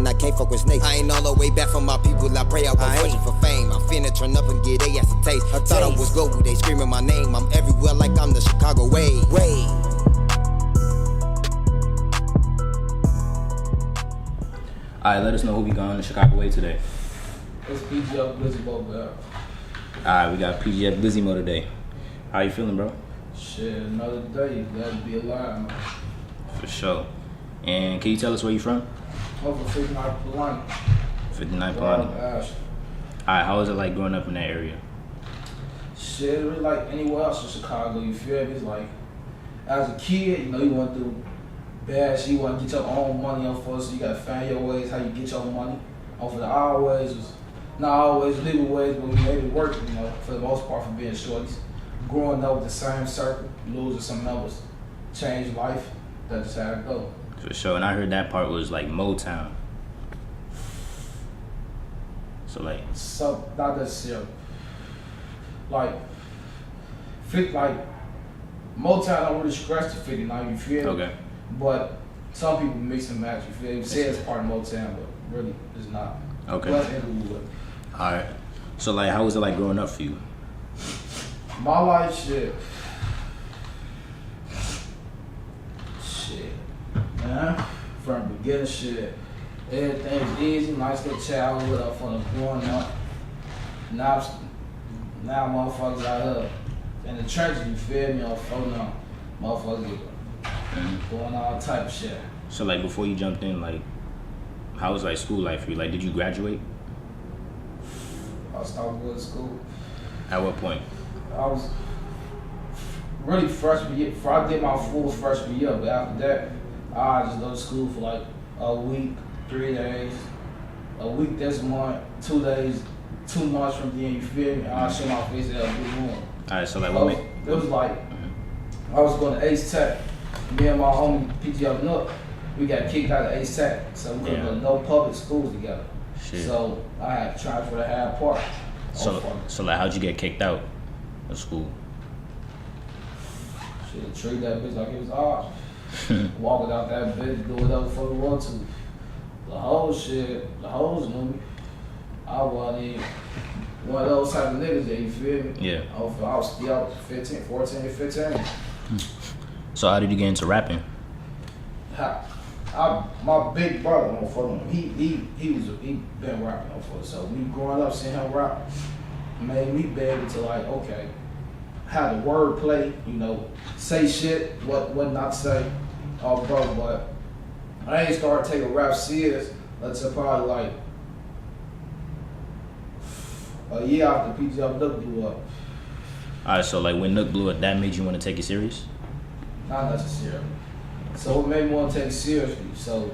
I can't fuck with snakes. I ain't all the way back from my people, I pray I won't fortune for fame. I'm finna turn up and get they ass a taste. I thought I was global, they screaming my name. I'm everywhere like I'm the Chicago way. Alright, let us know who we got on the Chicago way today. It's PGF GlizzyMoe. Alright, we got PGF GlizzyMoe today. How you feeling, bro? Shit, another day. Glad to be alive, man. For sure. And can you tell us where you from? I'm from 59 Polani. 59 Polani. Alright, how was it like growing up in that area? Shit, really like anywhere else in Chicago, you feel me? It's like, as a kid, you know, you went through bad shit, you want to get your own money on first, so you got to find your ways, how you get your money. For the our ways was not always legal ways, but we made it work, you know, for the most part for being shorties. Growing up with the same circle, losing some numbers, change life, that's just how it go. For sure, and I heard that part was like Motown. So like... So, not necessarily. Like Motown don't really scratch the 59, you feel me? Okay. But some people mix and match, you feel me? Say it's part of Motown, but really it's not. Okay. Plus Inglewood. Alright. So like, how was it like growing up for you? My life, shit, man, from the beginning, shit, everything was easy, nice little childhood up from the growing up. Now motherfuckers out here in the trenches, you feel me, on phone now, motherfuckers doing all type of shit. So like, before you jumped in, like, how was like school life for you? Like, did you graduate? I started going to school. At what point? I was really freshman year. I did my full freshman year, but after that, I just go to school for like a week, 3 days, a week this month, 2 days, 2 months from then, you feel me? I show my face at Nuk More. Alright, so like, it was like, I was going to Ace Tech. Me and my homie PGF Nuk, we got kicked out of Ace Tech, so we couldn't go to no public schools together. Shit. So I had to transfer to Hyde Park. So like, how'd you get kicked out of school? Shit, treat that bitch like it was ours. Walking out that bitch, do whatever the fuck we want to. The whole shit, the hoes knew me. I wasn't even one of those type of niggas that, you feel me? Yeah. I was still 15, 14, 15. So how did you get into rapping? My big brother, he been rapping on for. So me growing up seeing him rap made me be able to like, okay, have the word play, you know, say shit, what not to say, bro. But I ain't started taking rap serious until probably like a year after PGF Nuk blew up. Alright, so like when Nuk blew up, that made you want to take it serious? Not necessarily. So it made me want to take it seriously. So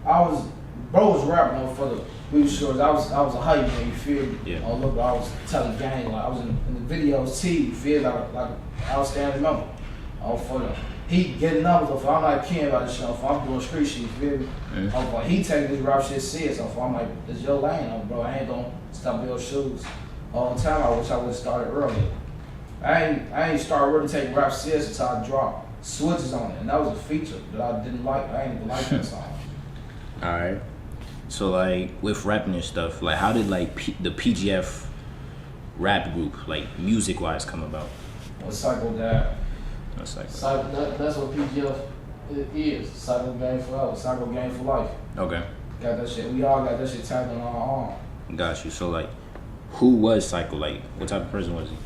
bro was rapping on for the we shorts. I was a hype man, you feel me? Yeah. Oh look, I was telling gang, like I was in the videos T, you feel like outstanding member. For the he getting numbers off. I'm not caring about this shit. I'm doing street shit, you feel me? But he taking this rap shit serious. I'm like, it's your lane, bro. I ain't gonna stop your shoes all the time. I wish I would have started earlier. I ain't started really taking rap serious until I dropped switches on it, and that was a feature that I didn't like. I ain't even like that song. Alright. So like with rapping and stuff, like how did like the PGF rap group, like music wise, come about? Well, Psycho Dad. That's like that's what PGF is. Psycho Game Forever. Psycho Game for Life. okay. Got that shit. We all got that shit tagged on our arm. Got you. So like, who was Psycho? Like, what type of person was he?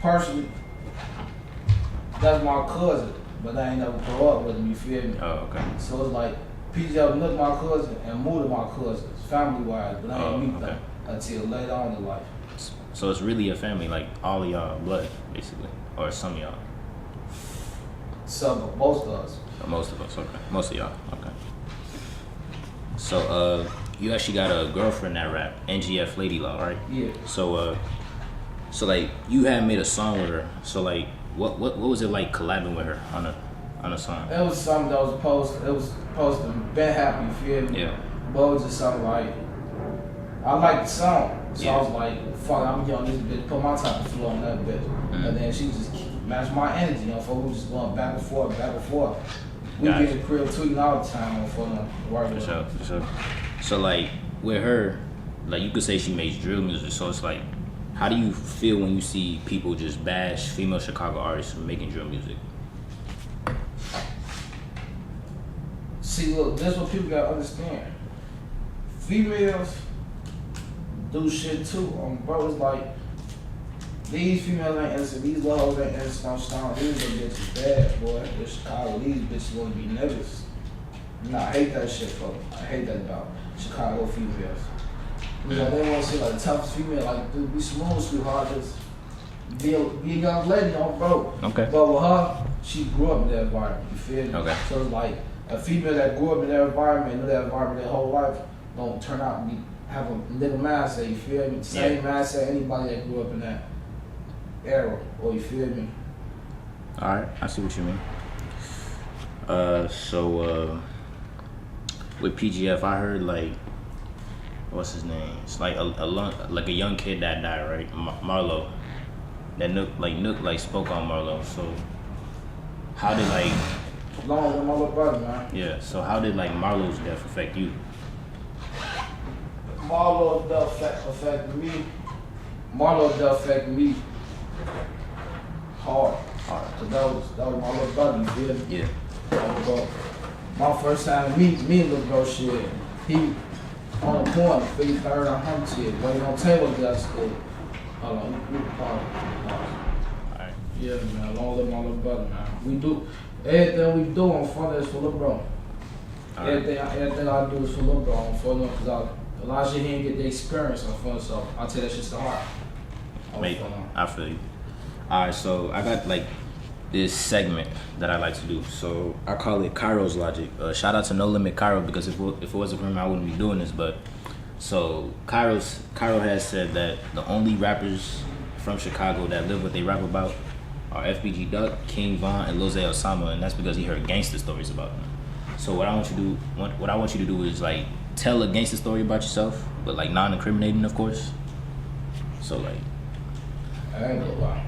Personally, that's my cousin, but I ain't never grow up with him, you feel me? Oh, okay. So it's like PGF Nuk my cousin and Mooda my cousin, family wise, but I ain't meet them until later on in life. So it's really a family, like all of y'all blood, basically, or some of y'all. Some, most of us. Most of us, okay. Most of y'all, okay. So you actually got a girlfriend that rap, NGF Lady Law, right? Yeah. So like you had made a song with her. So like, what was it like collabing with her on a song? It was something that was supposed to be happy, you feel me? Yeah. But it was just something like, I liked the song. So yeah. I was like, fuck, I'm young, this bitch, put my type of flow on that bitch. And then she just matched my energy, you know, we were just going back and forth. We be in the crib tweeting all the time on phone. For sure. So like with her, like you could say she makes drill music. So it's like, how do you feel when you see people just bash female Chicago artists for making drill music? See, look, that's what people gotta understand. Females do shit too. Bro, it's like these females ain't innocent. These hoes ain't innocent. These little bitches bad, boy. In Chicago, these bitches wanna be niggas. Nah, I hate that shit, bro. I hate that about Chicago females. You know, they want to see like the toughest female, like, dude, be smooth, sweetheart, just be a young lady, bro. Okay. But with her, she grew up in that environment, you feel me? Okay. So it's like a female that grew up in that environment, knew that environment their whole life, don't turn out and have a nigga mindset, you feel me? Same mindset anybody that grew up in that era, or you feel me? Alright, I see what you mean. So with PGF, I heard like, what's his name? It's like a young kid that died, right? Marlo. That Nuk spoke on Marlo. So how did like? Long with my little brother, man. Yeah. So how did like Marlo's death affect you? Marlo's death affected me. Marlo's death affected me hard. Cause that was my little brother. You feel me? Yeah. Bro, my first time me and little bro shit. He on the corner, 53rd on Humpty, waiting on table got school. Hold on, Alright. yeah, man, long live my little brother, man. We do everything we do on front is for little bro. Everything I do is for little bro on front of, cause a lot of shit he didn't get the experience on front, so I tell that shit to heart. Mate, I feel you. Alright, so I got like this segment that I like to do. So I call it Cairo's Logic. Shout out to No Limit Cairo, because if it wasn't for him, I wouldn't be doing this. But so Cairo has said that the only rappers from Chicago that live what they rap about are FBG Duck, King Von, and Lil Zay Osama, and that's because he heard gangster stories about them. So what I want you to do is like tell a gangster story about yourself, but like non-incriminating, of course. So like, I ain't gonna lie.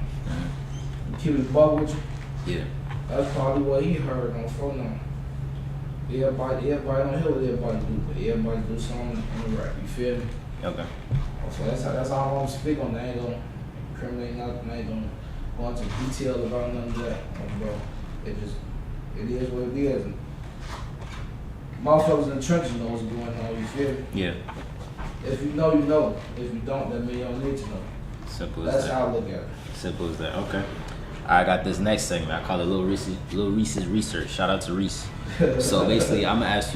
Keep it buck with you. Yeah. That's probably what he heard on phone. Everybody don't hear what everybody do, but everybody do something on the rap. You feel me? Okay. So that's how I'm gonna speak on that. I ain't gonna incriminate nothing. I ain't gonna go into detail about none of that. Bro, it is what it is. Motherfuckers in the trenches know what's going on. You feel me? Yeah. If you know, you know. If you don't, then you don't need to know. Simple as That's that. how I look at it. Simple as that. Okay. I got this next segment. I call it Lil Reese's Research. Shout out to Reese. So basically, I'm gonna ask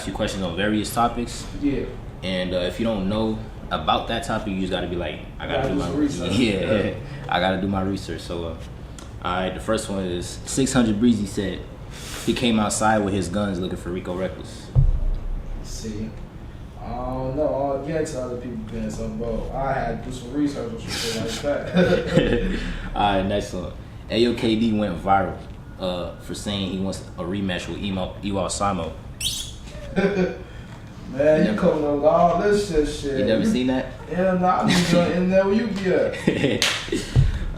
you questions on various topics. Yeah. And if you don't know about that topic, you just gotta be like, I gotta do my research. Yeah, I gotta do my research. So, alright, the first one is 600 Breezy said he came outside with his guns looking for Rico Reckless. See. I don't know. All against other people being so, bro. I had to do some research or some shit like that. Alright, next one. AOKD went viral for saying he wants a rematch with Iwa Samo. Man, you coming up with all this shit. You never seen that? Yeah, nah, I be doing in there where you be at.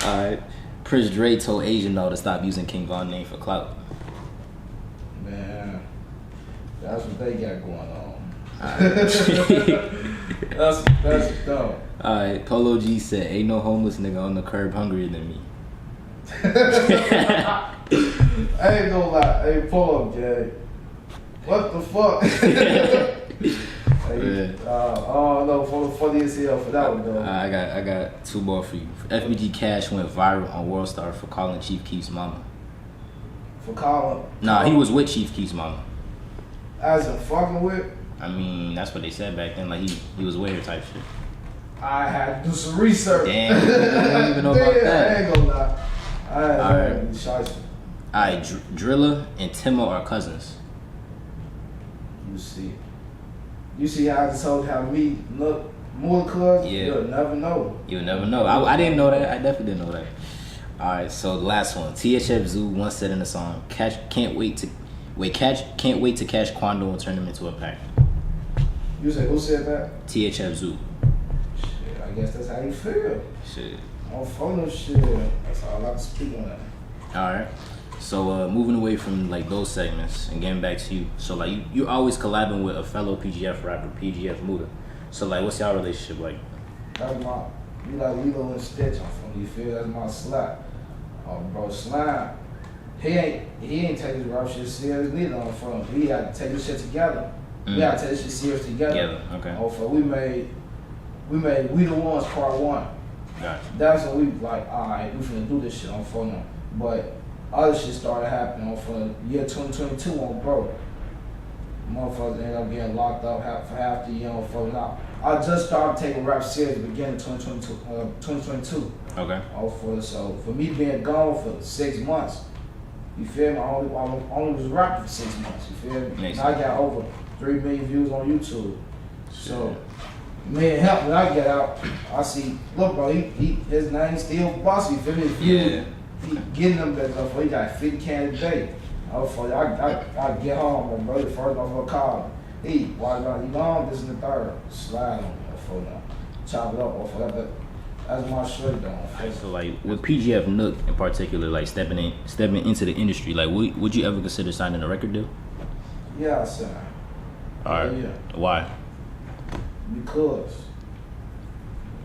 Alright. Prince Dre told Asian though to stop using King Von name for clout. Man, that's what they got going on. Alright. That's dumb. Alright, Polo G said, ain't no homeless nigga on the curb hungrier than me. I ain't gonna lie. Hey, pull up, Jay. What the fuck? Hey, oh no, funny as hell for that one though. I got two more for you. FBG Cash went viral on World Star for calling Chief Keef's mama. For calling? Nah, he was with Chief Keef's mama. As in fucking with? I mean, that's what they said back then. Like he was with her type shit. I had to do some research. Damn, I don't even know about that. I ain't gonna lie. I ain't Alright, Drilla and Timo are cousins. You see how I just told how me look more cousins? Yeah. You'll never know. You'll never know. I didn't know that. I definitely didn't know that. Alright, so the last one. THF Zoo once said in the song, can't wait to catch Quando and turn him into a pack. You say who said that? THF Zoo. Shit, I guess that's how you feel. Shit. On phone shit. That's all I can speak on that. Alright. So moving away from like those segments and getting back to you. So like you're always collabing with a fellow PGF rapper, PGF Mooda. So like, what's y'all relationship like? That's my, you like Lilo and Stitch, I'm from, you feel? That's my slap. Bro, Slime, he ain't take his rap shit serious neither on front. We got to take this shit together. We got to take this shit serious together. Okay. We made We the Ones Part 1. Gotcha. That's when we like, alright, we finna do this shit on phone. But other shit started happening on phone. Year 2022 on bro. Motherfuckers ended up getting locked up for half the year on phone. Now, I just started taking rap serious at the beginning of 2022. Okay. So for me being gone for 6 months, you feel me? I only was rapping for 6 months, you feel me? Makes I got over 3 million views on YouTube. So, man, help when I get out, I see, look bro, his name still bossy, you feel me? Yeah. He getting them back up, he got 50 cans a day. I get home, bro, the first off a call. Why not? You know, this is the third. Slide on me for now. Chop it up off of that. That's my shit though. So like with PGF Nuk in particular, like stepping into the industry, like would you ever consider signing a record deal? Yeah, I said. Alright. Yeah. Why? Because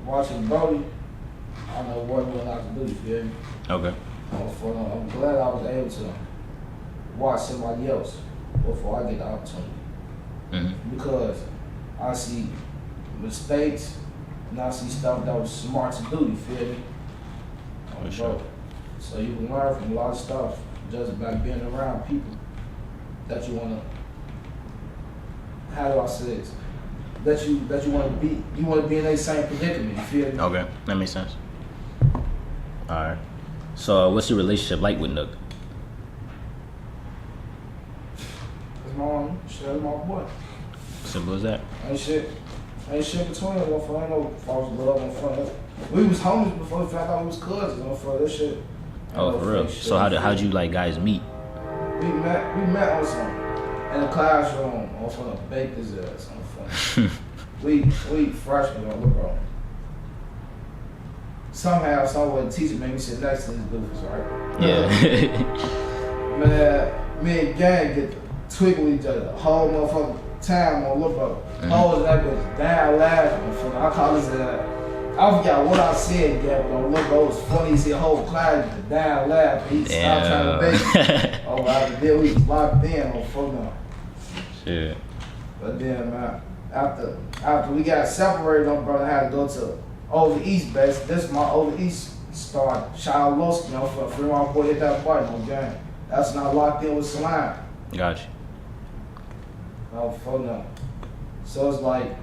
watching Brody, I know what we're not to do, you feel me? Okay. I'm glad I was able to watch somebody else before I get the opportunity. Because I see mistakes and I see stuff that was smart to do, you feel me? For sure. So you can learn from a lot of stuff just by being around people that you wanna, how do I say this? That you wanna be in that same predicament, you feel me? Okay, that makes sense. Alright. So what's your relationship like with Nuk? That's my boy. Simple as that. Ain't shit between us, motherfucker. Ain't no false love on front. We was homies before we found out we was cousins, motherfucker. That shit. Oh, for real? So how'd you like guys meet? We met on some in the classroom, motherfucker baked his ass on the phone. we freshmen on bro. Somehow, somewhere, the teacher made me sit next to this doofus, right? Yeah. Man, me and gang get twiggle each other the whole motherfucking time on Lil Bro. Hoes that bitch down laughing. I call this I forgot what I said, yeah, but on Lil Bro was funny as his whole class down laughing. He stopped trying to bake. Oh, after that, we was locked in on phone now. Shit. But then, man, after we got separated, my brother had to go to Over East base. This is my Over East star, Child Lowski, you know, for a free my boy hit that button on game. That's not locked in with Slime. Gotcha. Oh, fuck no. So it's like,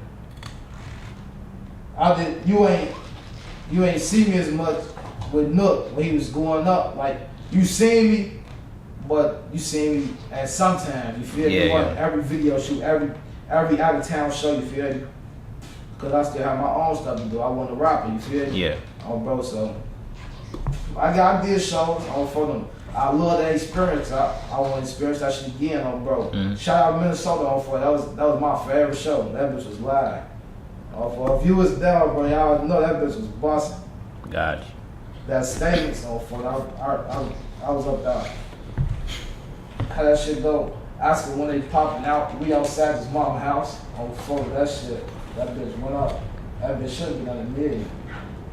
you ain't see me as much with Nuk when he was going up. Like, you seen me, but you seen me at sometimes, you feel me? Yeah. Every video shoot, every out of town show, you feel me? Cause I still have my own stuff to do. I want to rapper, you feel me? Yeah. Oh, bro, so I did shows for them. I love that experience. I want to experience that shit again, bro. Shout out Minnesota for that was my favorite show. That bitch was live. For if you was there, bro, y'all know that bitch was busting. Gotcha. That statements for I was up there. How that shit go? Asking when they popping out. We outside his mom's house on phone. That shit. That bitch went up. That bitch should have been on a million.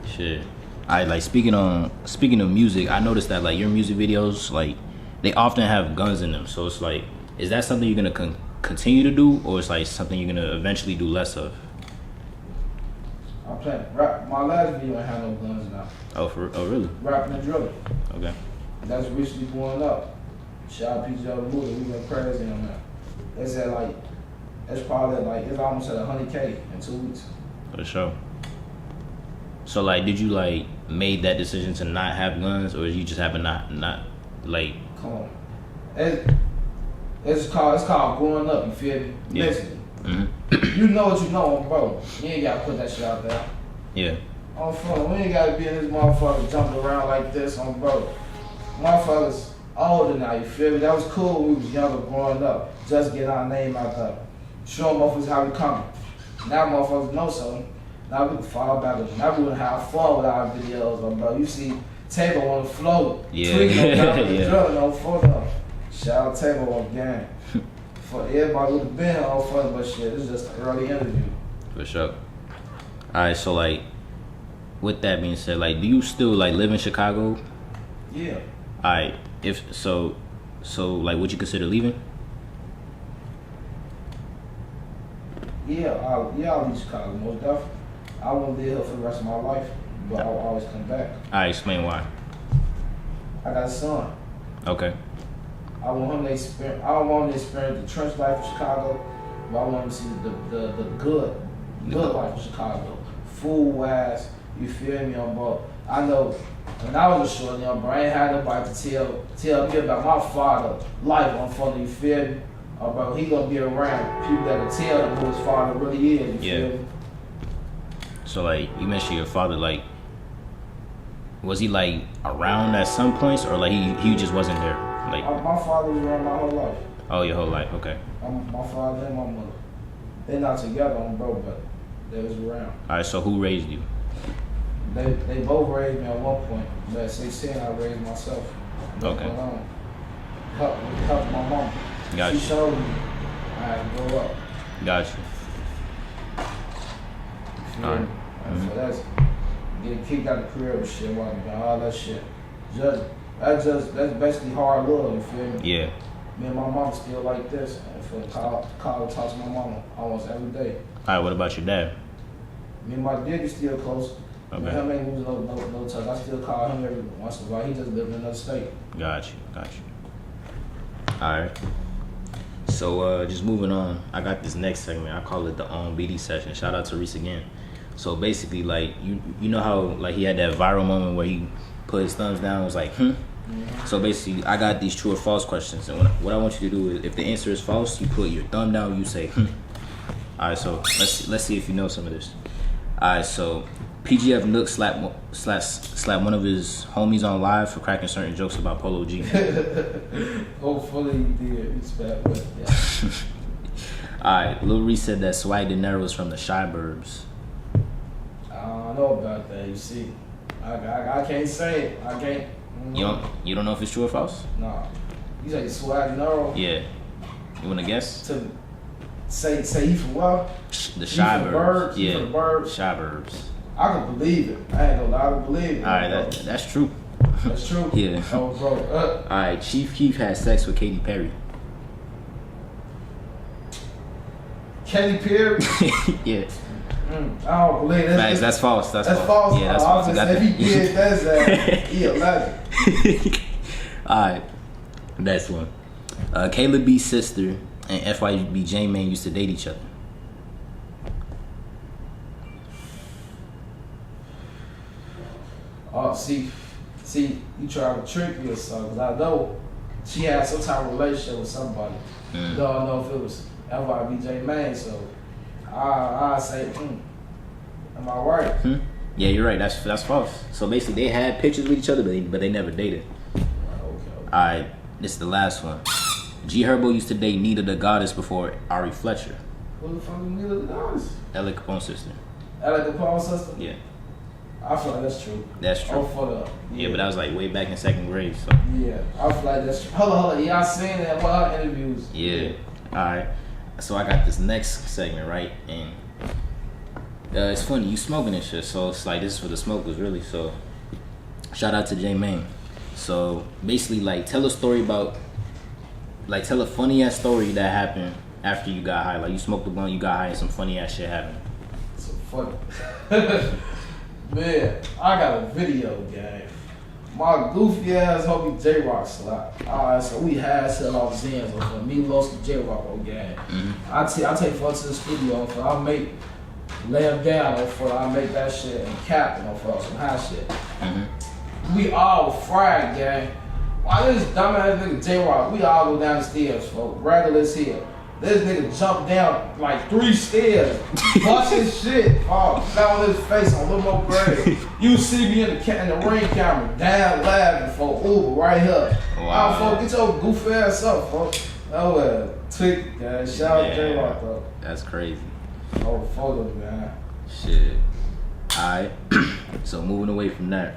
Shit. I like speaking of music, I noticed that like your music videos, like they often have guns in them. So it's like, is that something you're gonna continue to do, or it's like something you're gonna eventually do less of? I'm playing rap. My last video ain't had no guns now. Oh really? Rapping and drilling. Okay. That's recently going up. Shout out PGF Mooda, we went crazy on that. They said like, it's probably like, it's almost at 100K in 2 weeks. For sure. So like, did you like made that decision to not have guns, or you just happen not like? Come on, it's called growing up. You feel me? Yeah. Basically, you know what you know, bro. You ain't gotta put that shit out there. Yeah. On phone, we ain't gotta be in this motherfucker jumping around like this, on bro. Motherfuckers older now. You feel me? That was cool when we was younger, growing up. Just get our name out there. Show motherfuckers how we coming. Now motherfuckers know something. Now we can fall back. Now we can have fun with our videos, bro. You see table on the floor. Yeah. Tweaking down the Yeah. drug, no photo. Shout out table on game. For everybody would have been all fun, but shit, this is just an early interview. For sure. Alright, so like, with that being said, like, do you still like live in Chicago? Yeah. Alright, if so, like, would you consider leaving? Yeah, I'll leave Chicago, most definitely. I won't live here for the rest of my life, but I'll always come back. Alright, explain why. I got a son. Okay. I want him to experience. I don't want him to experience the trench life of Chicago, but I want him to see the good life of Chicago. Food wise, you feel me? But I know when I was a short young bro, I ain't had nobody to tell me about my father life on front. You feel me? Bro, he gonna be around people that can tell him who his father really is. You feel me? So like, you mentioned your father. Like, was he like around at some points, or like he just wasn't there? Like, My father was around my whole life. oh, your whole life. Okay. My father and my mother. They're not together on bro, but they was around. Alright, so who raised you? They both raised me at one point, but at 16 I raised myself. Okay. Helped my mom. Got She you. showed me I had to grow up. Got you. You feel Alright. me? And so that's getting kicked out of the crib and shit, all that shit. That's basically hard love, you feel me? Yeah. Me and my mom still like this, and for call to talk to my mama almost every day. Alright, what about your dad? Me and my daddy still close. Okay. Me and him ain't losing no touch. I still call him every once in a while. He just live in another state. Got you. Alright. So just moving on, I got this next segment. I call it the On BD session. Shout out to Reese again. So basically, like, you know how like he had that viral moment where he put his thumbs down and was like, Mm-hmm. So basically, I got these true or false questions, and what I want you to do is, if the answer is false, you put your thumb down, you say, All right, so let's see if you know some of this. All right, so PGF Nuk slapped one of his homies on live for cracking certain jokes about Polo G. Hopefully he did. Respect, but yeah. All right, Lil Reese said that Swag De Niro was from the Shy Burbs. I don't know about that. You see, I can't say it. I can't. You don't know if it's true or false? Nah. You say Swag Nero? Yeah. You wanna guess? To say he from what? The Shy Burbs. He Yeah. from the Burbs? Shy Burbs. I can believe it. I ain't gonna lie, I can believe it. All right, that's true. That's true. Yeah. Oh, bro. All right, Chief Keef had sex with Katy Perry. Katy Perry? Yeah. I don't believe it. Facts, that's false. That's false. false. Yeah, that's I false. was You got gonna say, that. if he did, that's he a legend. All right, next one. Caleb B's sister and FYB J-Man used to date each other. Oh, see, you trying to trick me or something. 'Cause I know she had some type of relationship with somebody. Don't know if it was FYBJ Main, so I say, am I right? Yeah, you're right. That's false. So basically, they had pictures with each other, but they never dated. Okay. All right, this is the last one. G Herbo used to date Nita the Goddess before Ari Fletcher. Who the fuck is Nita the Goddess? L.A. Capone's sister. Alec Capone sister? Yeah, I feel like that's true. that's true. Oh, for the Yeah, but that was like way back in second grade. So yeah, I feel like that's true. Hold on. Yeah, I seen that in one of her interviews. yeah. All right. So I got this next segment, right? And it's funny, you smoking and shit. So it's like, this is for the smokers, really. So shout out to J Main. So basically, like, tell a story about, like, tell a funny ass story that happened after you got high. Like, you smoked a blunt, you got high, and some funny ass shit happened. So funny. Man, I got a video game. My goofy ass homie J Rock slap. Alright, so we had set off Zans on me, Los and J Rock on game. I take folks to the studio for I make lay him down for I make that shit and cap for some high shit. We all fried, gang. Why this dumbass nigga J Rock? We all go down the stairs, folks. Regulars here. This nigga jumped down like 3 stairs, bust his shit, fell on his face on Little Mo Grave. You see me in the ring camera, down laughing for Uber right here. Wow. Folks, get your goofy ass up, folks. Oh, tweak, guys. Shout out J Rock, though. That's crazy. Oh, photos, man. Shit. Alright. So moving away from that.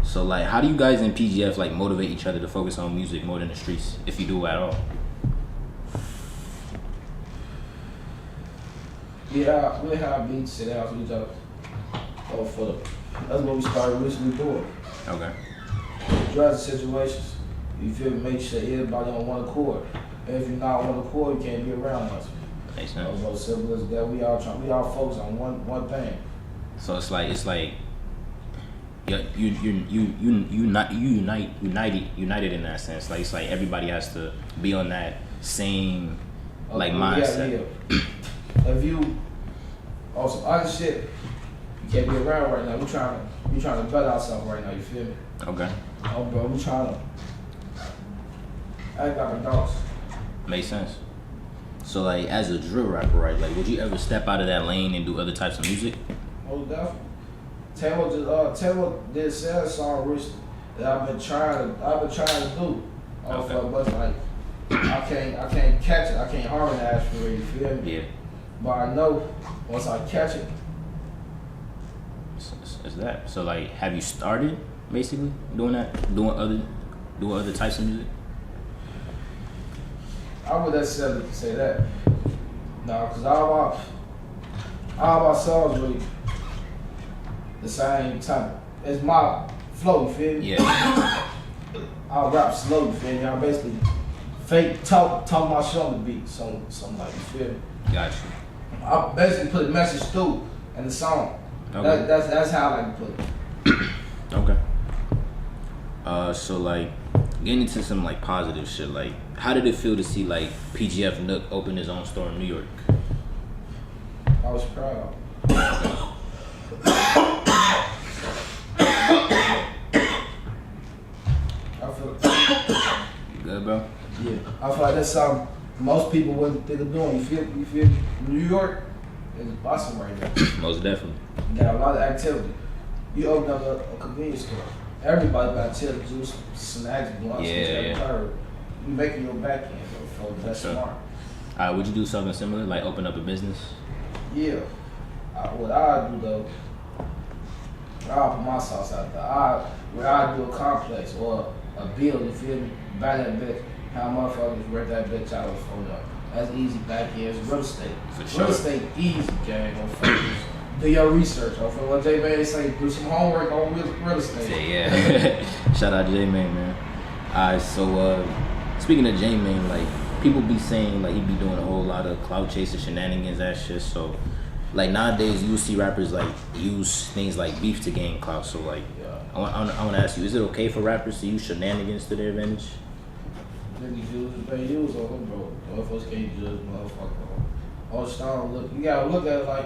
So like, how do you guys in PGF like motivate each other to focus on music more than the streets, if you do at all? Yeah, we have beats, sit down with each other. That's what we started recently doing. Okay. Address the situations. You feel me? Make sure everybody on one accord. And if you're not on one accord, you can't be around us. Makes sense. As simple as that. We all focus on one thing. So it's like united in that sense. Like it's like everybody has to be on that same like mindset. Yeah. If you on some other shit, you can't be around right now. We trying to better ourselves right now. You feel me? Okay. Oh, bro, we trying to act like adults. Makes sense. So like, as a drill rapper, right? Like, would you ever step out of that lane and do other types of music? Oh, definitely. Taylor did a sad song recently that I've been trying to do. Okay. But like, I can't catch it. I can't harmonize for it. You feel me? Yeah. But I know once I catch it. Is that so? Like, have you started basically doing that, doing other types of music? I would necessarily say that. No, because all my songs really the same type. It's my flow, you feel me? Yeah. I rap slow, you feel me? I basically fake talk my shit on the beat, something like, you feel me? Gotcha. I basically put a message through in the song. Okay. That's how I like to put it. Okay. So like, getting into some like positive shit, like how did it feel to see like PGF Nuk open his own store in New York? I was proud. I feel You good, bro? yeah. I feel like that's something most people wouldn't think of doing. You feel me? New York is awesome right now. Most definitely. You got a lot of activity. You open up a convenience store. Everybody got chill, juice, snacks, blunts, Yeah. You making your back end, so that's Sure. smart. Would you do something similar, like open up a business? Yeah. What I do though, I'll put my sauce out there. I do a complex or a build, you feel me? Buy that bitch, how motherfuckers rent that bitch out for them. That's easy back end, it's real estate. For sure. Real estate easy, gang, motherfuckers. Do your research. For what J Man say, do some homework on real estate. Yeah. Shout out to J Man, man. Alright, so speaking of J Man, like people be saying like he be doing a whole lot of clout chasing shenanigans, that shit. So like nowadays you see rappers like use things like beef to gain clout. So like I want to ask you, is it okay for rappers to use shenanigans to their advantage? Niggas use what they use on them, bro. Motherfuckers can't judge motherfucker. Oh, Stone, look, you gotta look at it like,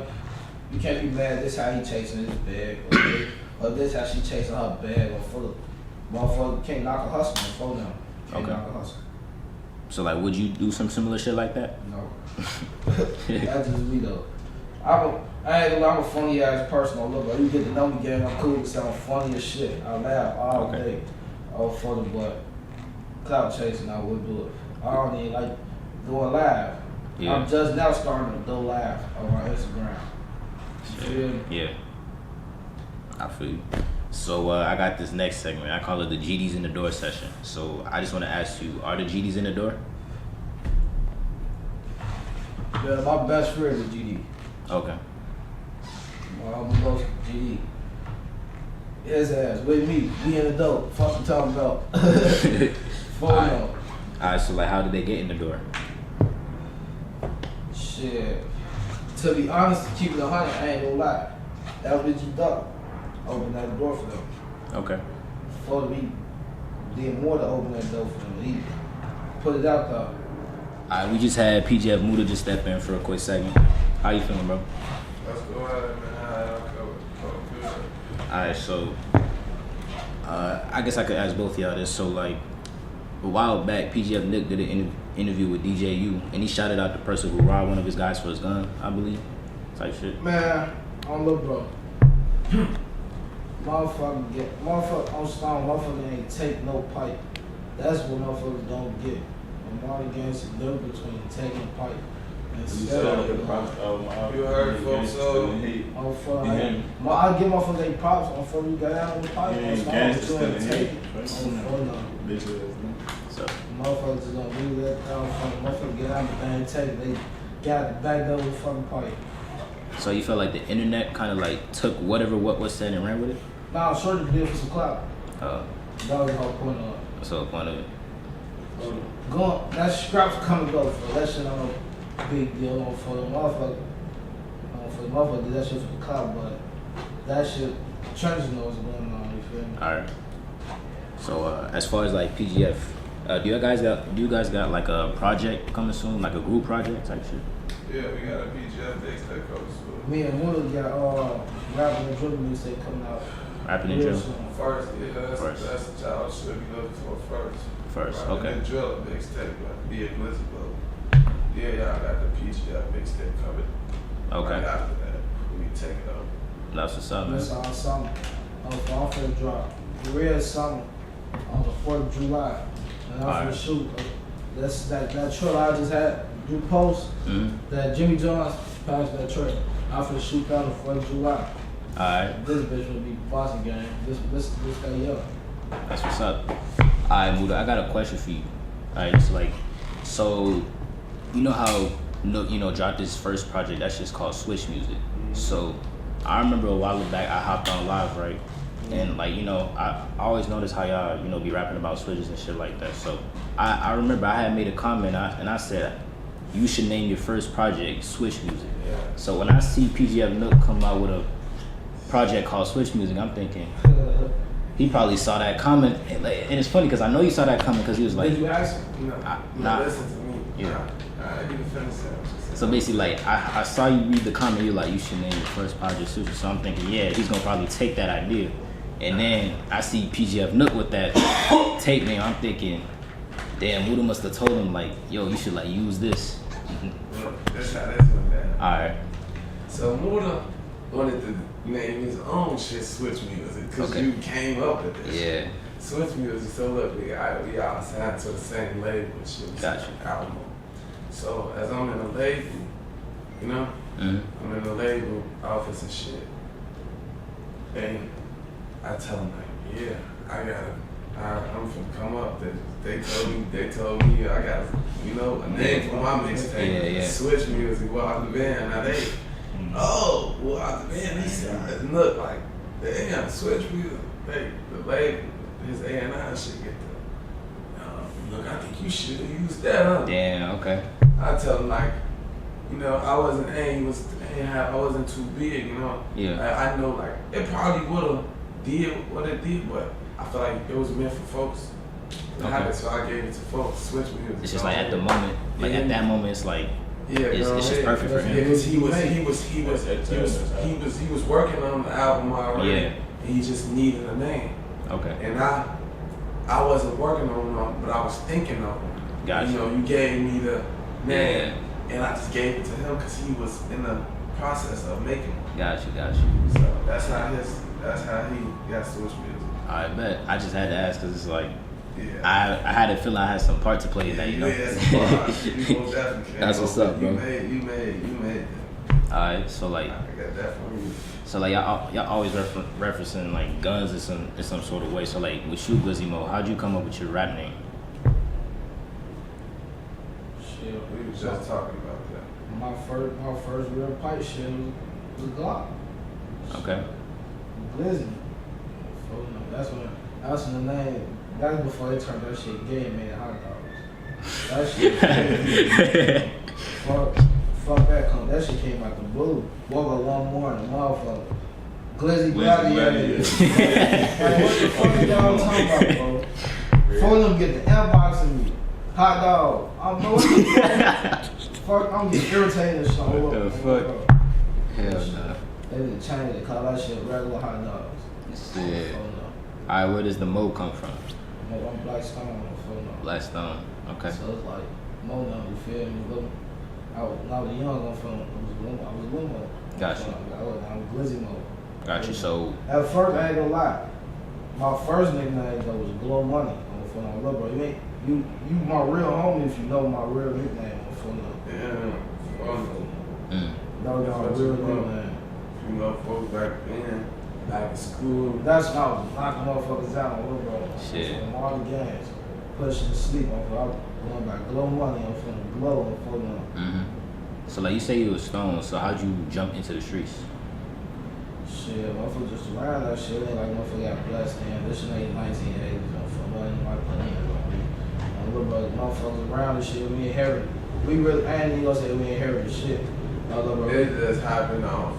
you can't be mad this how he chasing his bag, or this how she chasing her bag, or full of motherfucker can't knock a hustle on phone now. Can't knock a hustle. So like, would you do some similar shit like that? No. That's just me though. I ain't gonna lie, I'm a funny ass person. Look, like, you get to know me, gang, I'm cool, because I'm funny as shit. I laugh all day. All funny, but clout chasing, I would do it. I don't even like doing live. Yeah. I'm just now starting to do live on my Instagram. You feel me? Yeah. I feel you. So I got this next segment. I call it the GDs in the door session. So I just want to ask you, are the GDs in the door? Yeah, my best friend is GD. Okay. My homie goes to GD. His ass with me. We in the door. Fuck you talking about. Alright, so like, how did they get in the door? Shit. To be honest, to keep it 100, I ain't gonna lie. That was FBG Duck. Opened that door for them. Okay. Before we did more to open that door for them. He put it out there. Alright, we just had PGF Mooda just step in for a quick segment. How you feeling, bro? Let's go ahead, man. Good. Alright, so I guess I could ask both of y'all this. So like, a while back, PGF Nuk did an interview with DJ U, and he shouted out the person who robbed one of his guys for his gun, I believe, type shit. Man, I'm little bro. Motherfucker on Stone, motherfucker ain't take no pipe. That's what motherfuckers don't get. And all the games is different between taking pipe You heard folks, so I give motherfuckers they props on before you got out on the podcast. So Motherfuckers is gonna do that. Motherfuckers get out and take it. They got back up with the fucking party. So you feel like the internet kind of like took whatever what was said and ran with it? Nah, I'm sure to do it for some clout. That was the whole point of it. That's the whole point of it. Going, that scraps come and go for that shit. I'm a big deal for the motherfucker. For the motherfucker, do that shit for the clout, but that shit, trenches know what's going on. You feel me? All right. So as far as like PGF, do you guys got like a project coming soon, like a group project type shit? Yeah, we got a PGF mixtape coming soon. Me and Mooda got rapping and drill mixtape coming out. Rapping and drill? First, yeah, that's the child should be looking for first. First, Rapping okay. and drill mixtape, but be a GlizzyMoe. Yeah, y'all got the PGF mixtape coming. Okay. Right after that, we take it up. That's what's up, man. That's all summer. I'm finna drop Real Summer on the 4th of July. And I'm finna shoot. That's that trailer I just had, you post, that Jimmy Jones passed that trailer. I'm finna shoot that on the 4th of July. Alright. This bitch will be bossy gang. This guy, yo. That's what's up. Alright, Mooda, I got a question for you. Alright, it's like, so, you know how, dropped this first project, that's just called Switch Music. So, I remember a while back, I hopped on live, right? And like, I always notice how y'all, be rapping about switches and shit like that. So, I remember I had made a comment and I said, you should name your first project Switch Music. Yeah. So when I see PGF Nuk come out with a project called Switch Music, I'm thinking, he probably saw that comment, and it's funny because I know you saw that comment because he was like, Did you ask him? No, listen to me. Yeah. I didn't finish that. So basically, like, I saw you read the comment, you're like, you should name your first project Switch. So I'm thinking, yeah, he's gonna probably take that idea. And then I see PGF Nuk with that tape name, I'm thinking, damn, Mooda must have told him, like, yo, you should, like, use this. That's how this went down. Alright. So Mooda wanted to name his own shit Switch Music because Okay. you came up with this. Yeah. Switch Music. So look, we all signed to the same label and shit. Gotcha. Album. So as I'm in a label, I'm in the label office and shit, and I tell them like, yeah, I'm finna come up. They told me I got a name for my mixtape. Yeah. Switch Music. Well, out the band. Now they, well, out the band. He said, look like, damn, Switch Music. The label, his A&R should get the. Look, I think you should have used that, huh? Damn. Okay. I tell him like, I wasn't I wasn't too big, Yeah. I know like it probably would have did what it did, but I feel like it was meant for folks. Okay. So I gave it to folks. Switch Music. It's just like at the moment, at that moment, it's like, it's just perfect for him. Because he was working on the album already. Yeah. And he just needed a name. Okay. And I wasn't working on them, but I was thinking of them. Gotcha. You gave me the name, and I just gave it to him because he was in the process of making it. Got you. So that's how he got Switch Music. I bet. I just had to ask because it's like, Yeah. I had a feeling I had some part to play in that, You most definitely can. That's what's up, bro. You made that. Alright, so like, I got that from you. so like y'all always referencing like guns in some sort of way. So like with you, GlizzyMoe, how'd you come up with your rap name? Shit. We was just talking about that. My first real pipe shit was Glock. Okay. Glizzy. That's when the name. That was before they turned that shit gay and made it hot dogs. That shit. fuck that. That shit came out the blue. Woke up one morning, motherfucker. Glizzy Gladiator. Like, what the fuck are y'all talking about, bro? Before them get the inbox and me. Hot dog. I'm what the fuck? I'm getting irritated and shit. What the fuck? Hell nah. They didn't change it. Call that shit regular hot dogs. Shit. Alright, where does the Mo come from? I'm Black Stone. Black Stone. Okay. So it's like Mo now, you feel me? I was young, I was Limo. Gotcha. I'm GlizzyMoe. Got you. So At first, I ain't gonna lie. My first nickname though was Glow Money. On the phone, bro. You my real homie if you know my real nickname on the phone. Yeah. real bro. nigga, man. You know, folks back then, back in school. That's when I was knocking motherfuckers out on little bro. Shit. From all the games. Pushing to sleep on for. I was going back glow money. I'm feeling glow on for them. Mm-hmm. So like you say you was stoned, so how'd you jump into the streets? Shit, motherfuckers just around that shit. Ain't like motherfucker got blessed in. This shit ain't 1980s. Motherfucker, nobody put in. Little brother, motherfuckers around this shit. We inherited. We really, I ain't even gonna say we inherited shit. It just happened off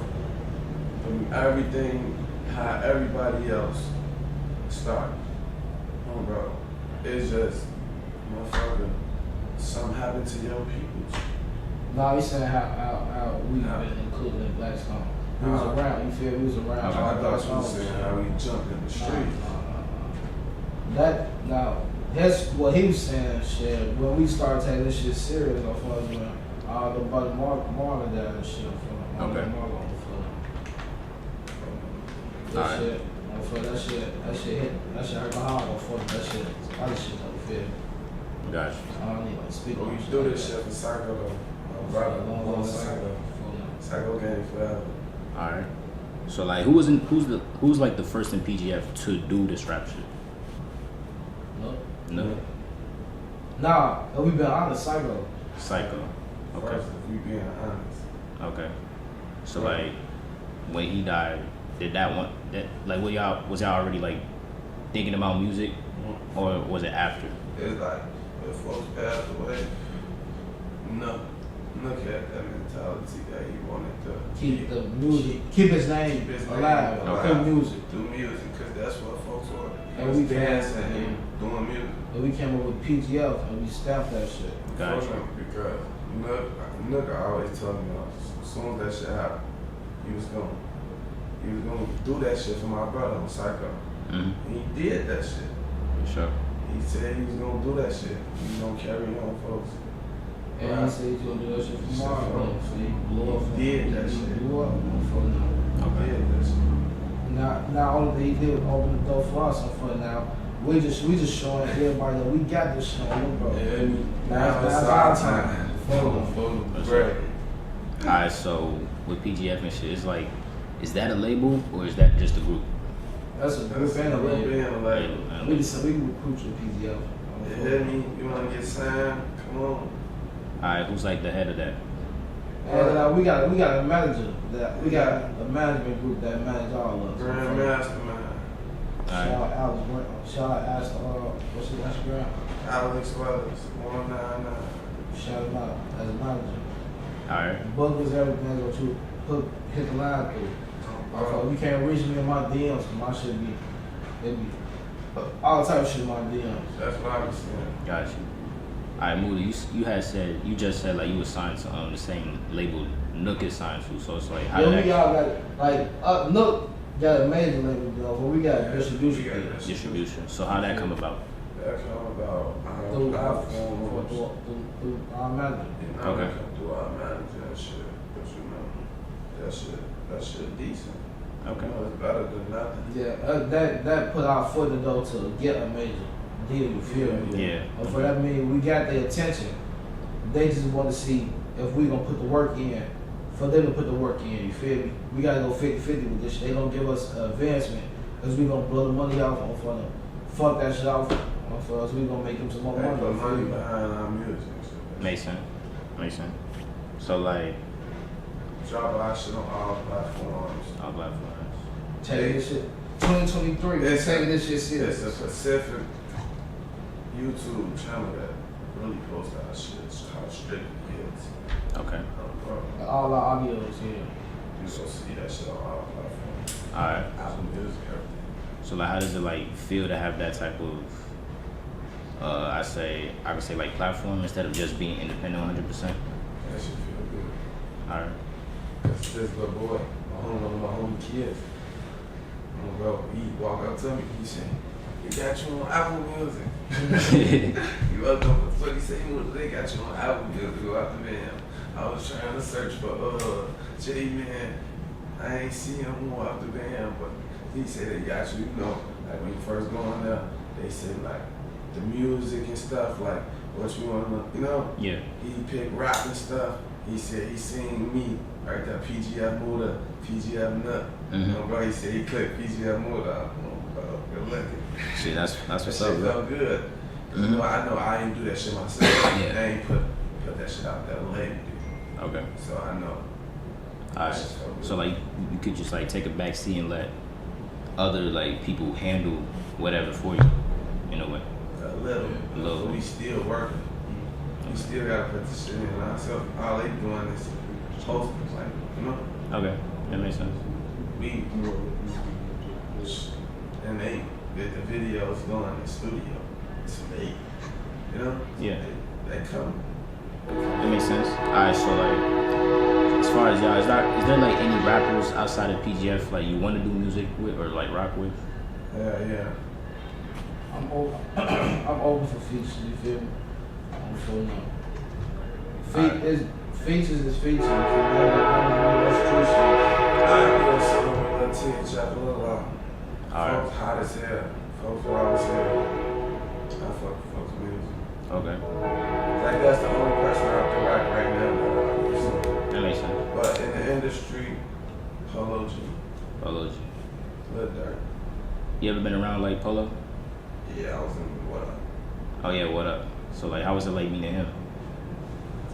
from everything, how everybody else started. Oh, bro. It's just, motherfucker, something happened to your people. Nah, we saying how we been included in Black Stone. We was around, you feel? We was around. I thought you were saying how we jumped in the streets. That's what he was saying. Shit, when we started taking this shit serious, I feel like when the buddy Marlon died and shit. Okay. That shit, I feel that shit hit. That shit hurt my heart. I feel that shit. Other shit don't feel. Gotcha. I don't need to speak. But we do this shit for Psycho though. Brother, long Psycho. Psycho game forever. All right. So like, who's like the first in PGF to do this rap shit? No. Nah, we been honest, Psycho. Psycho. Okay. First, if we being honest. Okay. So like, when he died, was y'all already like thinking about music, or was it after? It's like if folks passed away, look at that mentality that he wanted to Keep the music, keep his name alive. Through music. Through music, because that's what folks were. And we dancing and doing music. And we came up with PGF and we stamped that shit. Gotcha. Because Nuk always told me, as soon as that shit happened, he was gonna do that shit for my brother on Psycho. Mm-hmm. And he did that shit. For sure. He said he was gonna do that shit. He was gonna carry on, folks. And he said he's gonna do that shit for Marlon. So he blew up. He did that shit. He blew up for now. He did that shit. Not only did he did open the door for us and for now, we just showing everybody that we got this shit on, bro. Yeah, now it's our time. Great. Alright, so with PGF and shit, it's like, is that a label or is that just a group? That's a group and a label. Label. We recruit you PGF. You hear me? You wanna get signed? Come on. Alright, who's like the head of that? And we got a manager we got a management group that manage all of us. Grand Mastermind. Shout out Alex. Shout out what's his Instagram? Alex Weathers, 199. Shout him out as a manager. Alright. Bookers, everything that you hit the line through. You can't reach me in my DMs, cause my shit it be all type of shit in my DMs. That's what I was saying. Got you. Alright, Mooda, you just said like you was signed to the same label Nuk is signed to, so it's like how Yeah, did we all got Nuk got a major label, but we got distribution. distribution. So how that come about? That come about Through platforms. through our manager. Okay. Through our manager and shit. But you know, that shit decent. Okay. You know, it's better than nothing. Yeah, that put our foot in the door to get a major deal, you feel me? Yeah. And for that mean we got their attention. They just want to see if we gonna put the work in. For them to put the work in, you feel me? We gotta go 50-50 with this shit. They gonna give us advancement because we gonna blow the money off on for them. Fuck that shit off for us. We gonna make them some more They money. put you feel money me? behind our music. Makes sense. So like Drop our shit on all platforms. all platforms. Take this shit. 2023. We're taking this shit serious. It's a specific YouTube channel that really posts our shit. It's called Strictly Kids. Okay. All our audios here. You go see that shit on all platforms. Alright. Apple Music, everything. So like how does it like feel to have that type of I could say like platform instead of just being independent 100%? That shit feel good. Alright. This little boy, one of my homie kids. Bro, he walk up to me, he said, "They got you on Apple Music." He walked up, so he said, "They got you on Apple Music." Go out the van. I was trying to search for J Man. I ain't see him more out the van, but he said they got you. You know, like when you first go on there, they said like the music and stuff. Like what you wanna know? You know? Yeah. He picked rap and stuff. He said he seen me right there, PGF Mooda, PGF Nuk. You know, bro, he said he clicked PGF Mooda. Good looking. Shit, that's what's that up, shit bro. felt good. You know I ain't do that shit myself. Yeah. I ain't put that shit out there. The lady did. Okay. So I know. Alright. So like you could just like take a back seat and let other like people handle whatever for you, in a way. A little. We still working. We still gotta put this shit in ourselves. All they doing is posting, like, you know. Okay, that makes sense. We and they get the videos going in the studio. It's late, you know. Yeah. They come. That makes sense. Alright, so like as far as y'all, is there like any rappers outside of PGF like you want to do music with or like rock with? Yeah. I'm open for features, you feel me? I'm feeling features is features. That's true shit. I do a song with Lil T, Chapel a lot. Alright. Folks hot as hell. Folks wild as hell. I fuck with folks music. Okay. Like that's the only person out there right now. That makes sense. But in the industry, Polo G, Polo G. Lil Durk. You ever been around like Polo? Yeah, I was in What Up. Oh yeah, what up? So like how was it like meeting him?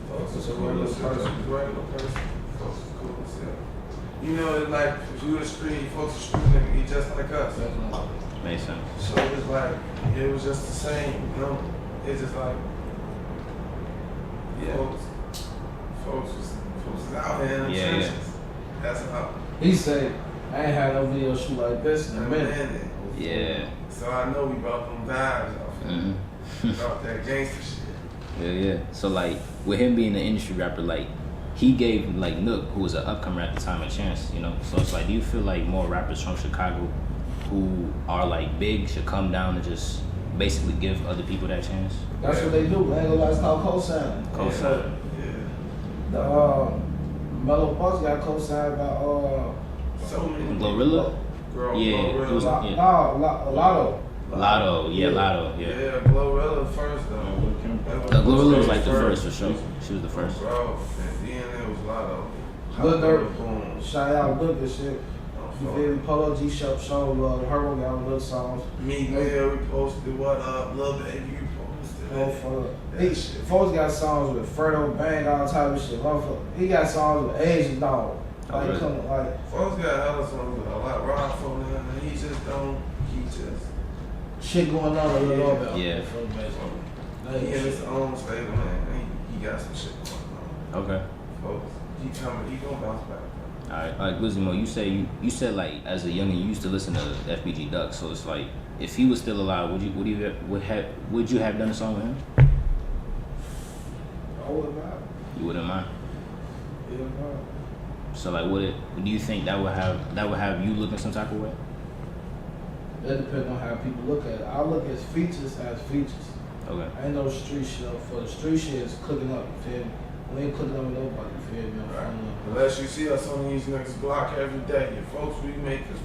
Folks was cool as hell. Regular person. Folks was cool as hell. You know, it's like if you a street, folks a street nigga, he just like us. Makes sense. So it was like, it was just the same, you know? It's just like, Yeah. folks was out here in the trenches. That's how. He said, I ain't had no video shoot like this in a minute. Yeah. So I know we brought them vibes off about that gangster shit. Yeah. So like with him being an industry rapper, like he gave like Nuk, who was an upcomer at the time, a chance, you know? So it's like, do you feel like more rappers from Chicago who are like big should come down and just basically give other people that chance? That's what they do. They ain't gonna lie, it's called co-signing. Co-sign. Yeah. The Mellow Bucks got co-signed by So many. Glorilla? Girl, Yeah, Glorilla. it was- Lotto. Lotto, yeah, Lotto, yeah. Yeah, Glorilla first though. Glorilla was like the first for sure. She was the first. Bro, and then it was Lotto. Lil Durk. Boom. Shout out Look and shit. You feel me? Polo G showed her got little songs. Me, Mel, we posted What Up, Lil Baby, we posted that shit. Folks got songs with Fredo Bang, all type of shit. He got songs with Asian Dog. Like, really? come, like Folks got hella songs with a lot rock from him, and he just shit going on a little bit. Yeah. he in his own state, man. He got some shit going on. Okay. Folks, he gonna bounce back. Alright, GlizzyMoe, you said like as a youngin' you used to listen to FBG Duck, so it's like if he was still alive, would you have done a song with him? I wouldn't mind. You wouldn't mind. Yeah, no. So like, do you think that would have you looking some type of way? That depends on how people look at it. I look at features as features. Okay. I ain't no street shit. For the street shit is clicking up, you feel me? We ain't clicking up with nobody, you feel me? Unless you see us on these niggas block every day. If folks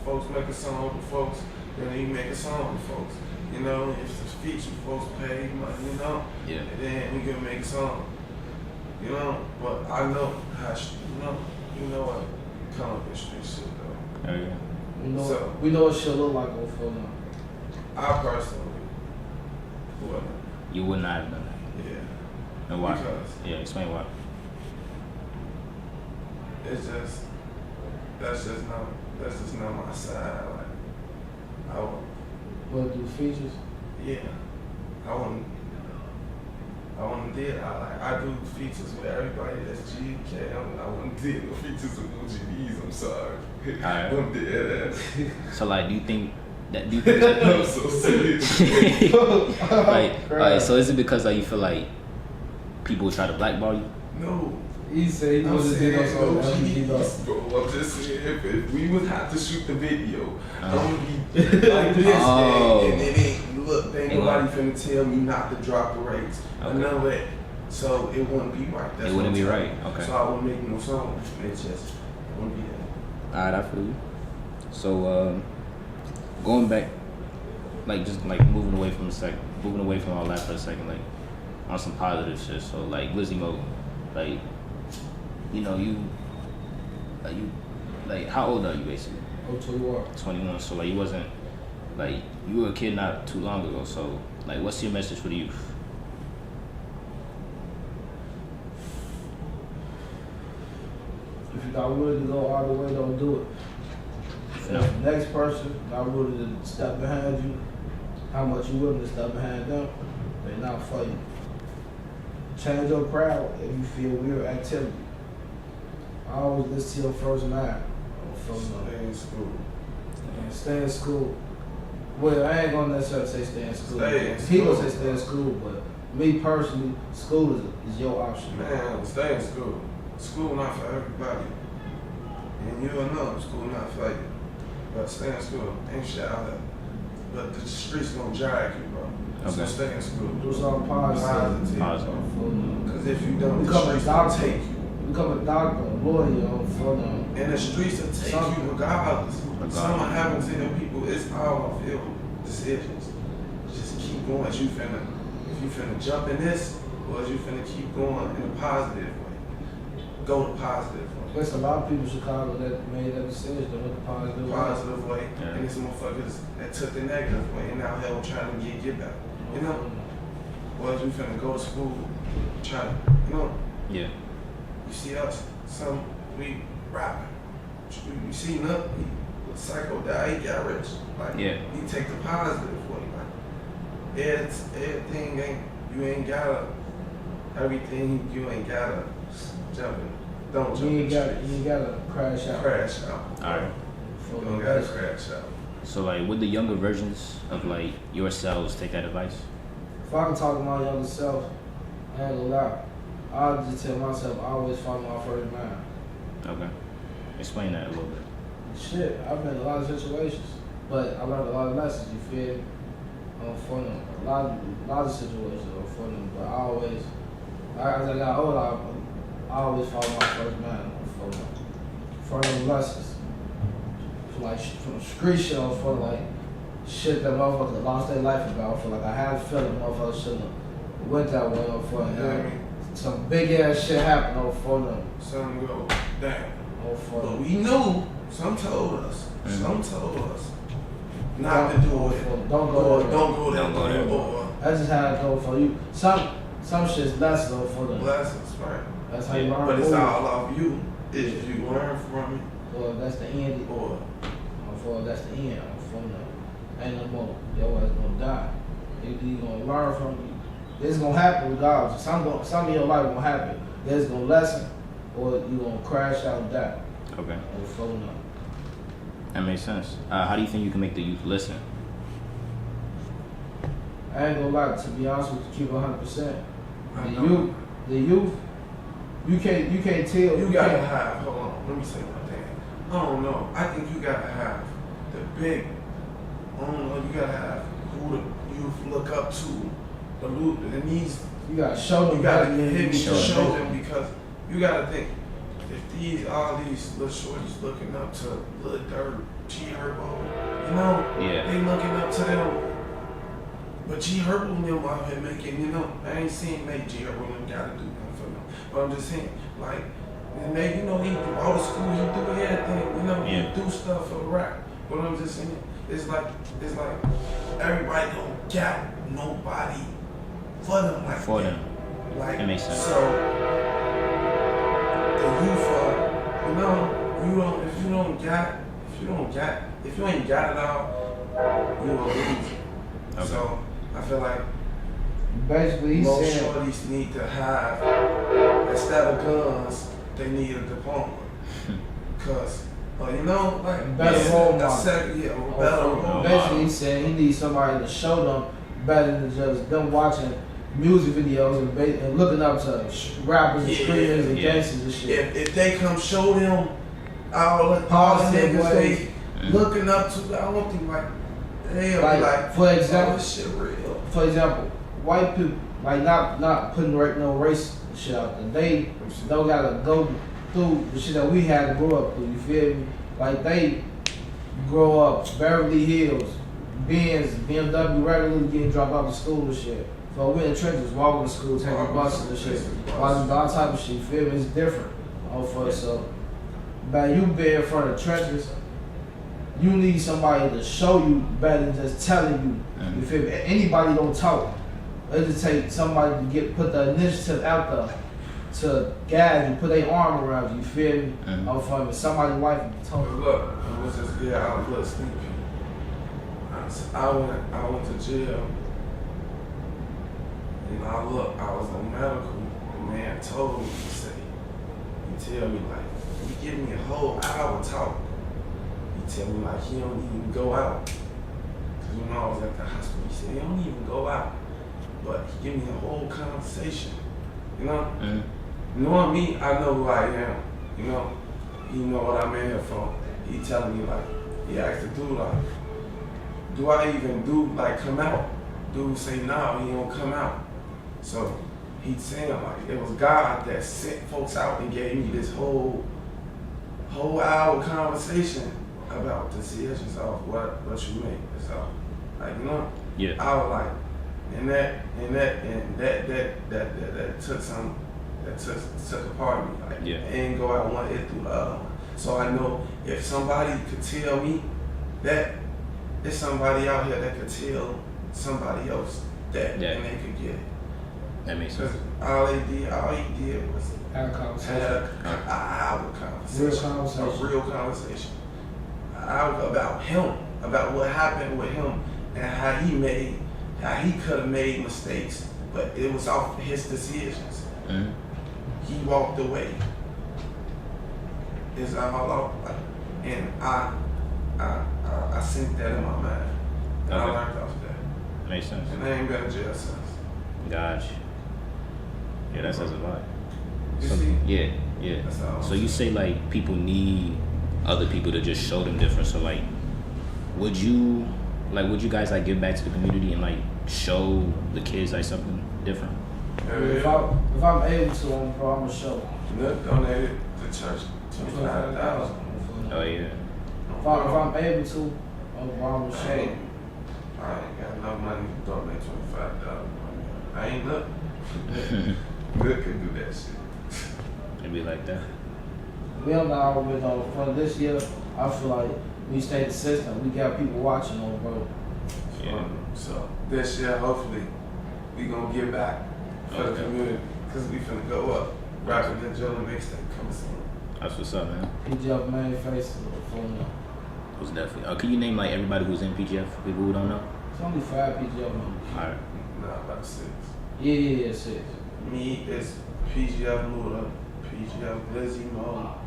folks make a song with folks, then we make a song with folks. You know, if it's a feature, folks pay money, you know? Yeah. And then we can make a song. You know? But I know how you know what come up with street shit though. Oh yeah. We know what shit look like on film now. I personally wouldn't. You would not have done that. Yeah. And why? Because Yeah, explain why. that's just not my side. Like I would, What do features? yeah. I wouldn't do it. I do features with everybody that's GK. I wouldn't do no features with no GDs. I'm sorry. I wouldn't do that. So like, do you think I'm so serious. like, so is it because like you feel like people try to blackball you? No. He said he I'm wasn't saying doing no no GDs, bro. I'm just saying if we would have to shoot the video, I'm gonna be like this, and it ain't look. Ain't nobody finna tell me not to drop the rates. Okay. None of that. So it wouldn't be right. That's It wouldn't what be I'm right. saying. Okay. So I wouldn't make no song. It's just it wouldn't be that. Alright, I feel you. So going back, like just like moving away from all that for a second, like on some positive shit. So like GlizzyMoe, like, you know, you like, how old are you basically? I'm 21. 21. So like, you wasn't, like, you were a kid not too long ago. So like, what's your message for the youth? If you're not willing to go all the way, don't do it. No. If the next person not willing to step behind you, how much you willing to step behind them, they're not for you. Change your crowd if you feel weird activity. I always listen to your first mind. Stay in school. And stay in school. Well, I ain't gonna necessarily say stay in school. Stay in People school. say stay in school, but me personally, school is your option. Man, stay in school. School not for everybody. And you'll know school not for you. But stay in school. Ain't shit out there. But the streets gonna drag you, bro. So Okay. stay in school. Do something positive. Positive. Because if you don't, the Become a streets gonna doctor. take you. Become a doctor, a lawyer, for them. And the streets will take Something. you regardless. Regardless. Something happens to them people, it's all off your decisions. Just keep going. If you finna jump in this, or if you finna keep going in a positive way. Go the positive way. There's a lot of people in Chicago that made that decision that went the positive way. Positive way. Yeah. And there's motherfuckers that took the negative way and now hell trying to get back. You know? Or if you finna go to school, try to, you know? Yeah. You see us, we rapping. You see nothing. Psycho died, he got rich. Like, Yeah. he take the positive way. Like, everything you ain't gotta jump in. Don't jump You in. ain't gotta crash out. Crash out. Alright. For You the don't gotta best. crash out. So like, would the younger versions of like yourselves take that advice? If I can talk to my younger self, I ain't gonna lie. I'll just tell myself I always follow my first mind. Okay. Explain that a little bit. Shit, I've been in a lot of situations, but I learned a lot of lessons. You feel me? For them, a lot of situations for them. But I always, as I got older, I always follow my first mind for them lessons. For like from street shit, for like shit that motherfuckers lost their life about. For like I had a feeling motherfuckers shouldn't have went that way. For You know what I mean? some big ass shit happened for them. Some go, damn. For But them. we knew, some told us not to do it. Don't go Or there. don't go there. Don't go there. Or That's just how it go for you. Some shit's less though for them. blessings, right? That's how you learn. But it's more. all off you. If you learn from it, Or that's the end. or For that's the end. For them. Ain't no more. Your ass gonna die. You gonna learn from you. This gonna happen regardless. Some of your life gonna happen. There's gonna lesson, or you gonna crash out and die. Okay. Or for them. That makes sense. How do you think you can make the youth listen? I ain't gonna lie. To be honest with you, keep 100%. I know. The youth. You can't tell. You gotta have, hold on, let me say one thing. I don't know. I think you gotta have the big, I don't know, you gotta have who the youth look up to. The needs, You gotta show them. you gotta better than hit me you to show show them because you gotta think, if all these little shorties looking up to Lil Durk, G Herbo, you know, Yeah. they looking up to them. But G Herbo and them out here making, you know, I ain't seen make G Herbo and them gotta do nothing for them. But I'm just saying, like, and they, you know, he go to school, he do everything, you know, Yeah. he do stuff for rap. But I'm just saying, it's like everybody don't got nobody for them like For that. them. Like, That makes sense. So the youth are, you know, if you ain't got it all, you will lose. Okay. So I feel like Basically, he most said. shorties need to have, instead of guns, they need a diploma. Cause, you know, like Better role a model. second, yeah, a better role model. Basically, he said he needs somebody to show them better than just them watching music videos and looking up to rappers and Yeah, screamers and yeah. gangsters and shit. If they come show them all the Positive niggas ways. they looking up to, I don't think like they'll be like, for example, oh, this shit real. for example, white people like not putting no race shit out there. They don't gotta go through the shit that we had to grow up through. You feel me? Like they grow up Beverly Hills, Benz, BMW regularly getting dropped out of school and shit. So we in the trenches, walking to school, taking buses and shit. All type of shit, you feel me? It's different. So, man, you be in front of the trenches, you need somebody to show you better than just telling you. You feel me? Anybody don't talk. It just take somebody to put the initiative out there to guide you, put their arm around you. You feel me? Somebody's wife told me. Look, it was just I was a little sleepy. I went to jail. And I was on medical. The man told me, he tell me like, he give me a whole hour talk. He tell me like he don't even go out. Cause when I was at the hospital, he said he don't even go out. But he give me a whole conversation. You know? Knowing me, I know who I am. You know? He know what I'm in here for. He telling me like, he asked the dude like, do I even come out? Dude say no, he don't come out. So he's saying like it was God that sent folks out and gave me this whole hour conversation about the decisions of what you make. So like I was like, and that took a part of me. Like it ain't go out one hit through the other. So I know if somebody could tell me that, there's somebody out here that could tell somebody else that and they could get it. That makes sense. All he did was have a conversation. A real conversation. About him, about what happened with him, and how he could have made mistakes, but it was off his decisions. He walked away. It's all off, and I sent that in my mind, and I learned off that. Makes sense. And I ain't been in jail since. Gotcha. Yeah, that says a lot. You see? Yeah. So you say like people need other people to just show them different. So like, would you guys like give back to the community and like show the kids like something different? If I'm able to, I'm gonna show. Donated to church $25,000. Oh yeah. If I'm able to, I'm gonna show. I ain't got no money to donate $25,000. I ain't nothing. Good could do that shit. It'd be like that. We don't know with for this year. I feel like we stay consistent. We got people watching on, bro. Yeah. So this year, hopefully, we gonna get back for the community because we finna go up. Rapping the Joe mixtape coming soon. That's what's up, man. PGF main face for now. It was definitely. Can you name like everybody who's in PGF? People who don't know. It's only 5 PGF members. Alright. Nah, about 6. Yeah, 6. Me is PGF Mooda, PGF GlizzyMoe,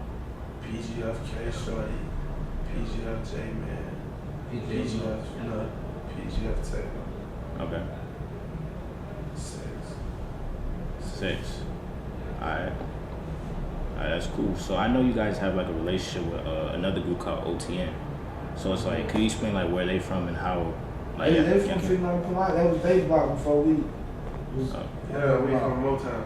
PGF K Shorty, PGF J-Man, PGF Nuk, PGF Taylor. Okay. 6. Alright, that's cool. So I know you guys have like a relationship with another group called OTN. So it's like, can you explain like where they from and how? Like, they from 59 Polite. They was they block before we was. Yeah, we from Motown.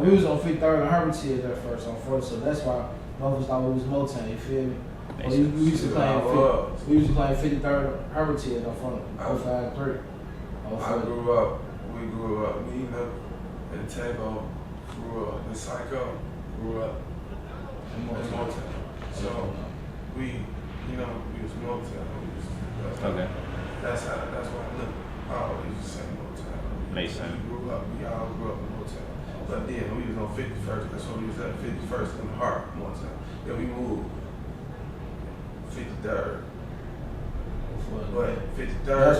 We was on 53rd and Hermitage at first on 4th, so that's why most of us thought we was Motown. You feel me? We used to claim 53rd Hermitage on front of 053. We grew up, me and Tabo grew up, and Psycho grew up in Motown. So we was Motown. Okay. That's why I always used to say Motown. Makes sense. We all grew up in Motown. But then we was on 51st, that's when we was at 51st in the heart of Motown. Then we moved 53rd. But 53rd,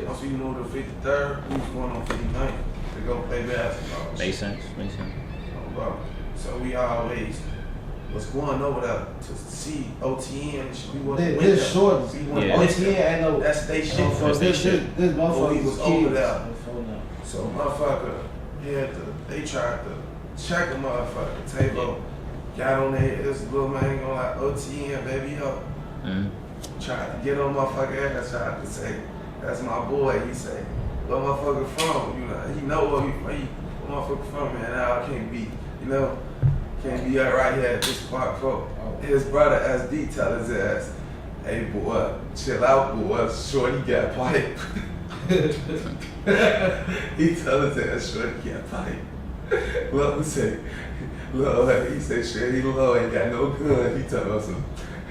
once we moved to 53rd, we was going on 59th to go play basketball. Makes sense. So we always was going over there to see OTN. We wasn't this short. OTN ain't no, that's they shit. This motherfucker was over there. So motherfucker, they tried to check a motherfucker. Table got on there, this little man going like OTN, baby, yo. Tried to get on motherfucker ass, tried to say, that's my boy. He say, where motherfucker from? He know where motherfucker from, man. Now I can't be, can't be right here at this spot. His brother SD tell his ass, hey boy, chill out boy, shorty got pipe. He told us that shorty can't fight. Love say, Lord, he said, Shorty Low ain't got no gun. He told us,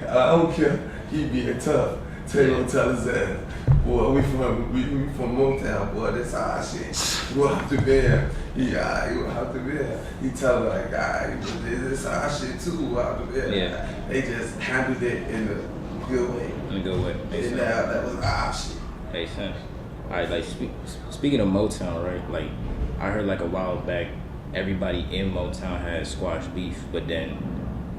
I don't care. He being tough. Tell his ass. Boy, we from Motown, boy. That's our shit. We'll have to bear. Yeah, you will have to bear. He tell her like, this our shit too. We'll have to bear. Yeah. They just handled it in a good way. In a good way. Makes And sense. now that was our shit. Makes sense. All right, like speaking of Motown, right? Like I heard like a while back, everybody in Motown had squash beef, but then